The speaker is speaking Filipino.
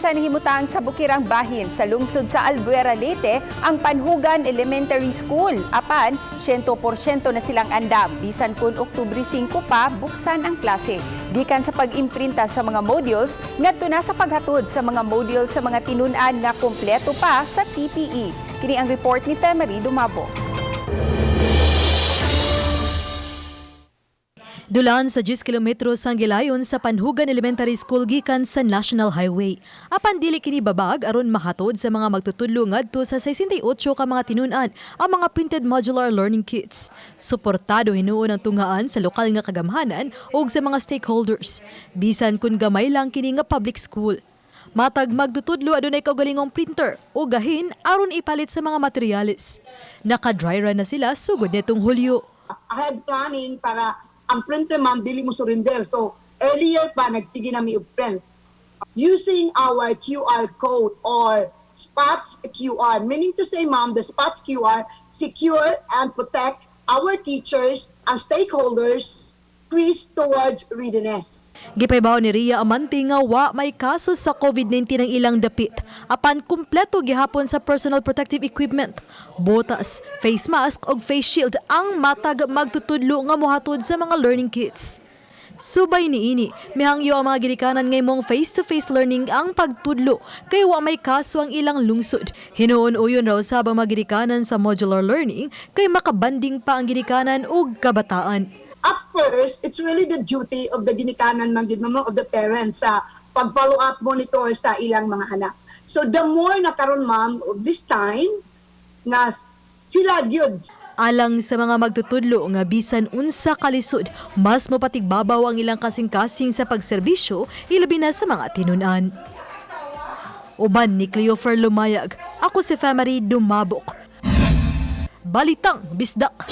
Sa nahimutang sa bukirang bahin sa lungsod sa Albuera, Leyte, ang Panhugan Elementary School. Apan, 100% na silang andam. Bisan kun Oktubre 5 pa, buksan ang klase. Gikan sa pag-imprinta sa mga modules, ngadto na sa paghatod sa mga modules sa mga tinunan nga kompleto pa sa PPE. Kini ang report ni Femery Dumabo. Dulan sa 10 kilometros ang gilayon sa Panhugan Elementary School gikan sa National Highway. Apan dili kini babag aron mahatod sa mga magtutudlo ngadto sa 68 ka mga tinunan ang mga printed modular learning kits. Suportado hinuon ang Tunghaan sa lokal nga kagamhanan ug sa mga stakeholders. Bisan kun gamay lang kini nga public school. Matag magtutudlo adunay kaugalingong printer o gahin aron ipalit sa mga materyales. Naka-dry run na sila sugod nitong Hulyo. I had planning para ang printer, ma'am, dili mo surrender. So, earlier pa, nagsige na mi print. Using our QR code or SPOTS QR, meaning to say, ma'am, the SPOTS QR secure and protect our teachers and stakeholders squeeze towards readiness. Gipaybaw ni Ria Amante nga wa may kaso sa COVID-19 ang ilang dapit. Apan kumpleto gihapon sa personal protective equipment. Botas, face mask ug face shield ang matag magtutudlo nga mohatod sa mga learning kits. Subay niini, mihangyo ang mga ginikanan ngay mong face-to-face learning ang pagtudlo kay wa may kaso ang ilang lungsod. Hinuon uyon raw sa mga ginikanan sa modular learning kay makabanding pa ang ginikanan ug kabataan. At first, it's really the duty of the ginikanan of the parents sa pag-follow up monitor sa ilang mga anak. So the more na karon, ma'am, of this time na sila gyud alang sa mga magtutudlo nga bisan unsa kalisod, mas mapatigbabaw ang ilang kasing-kasing sa pagserbisyo ilabi na sa mga tinunan. Uban ni Cleofer Lumayag, ako si Femery Dumabok. Balitang Bisdak.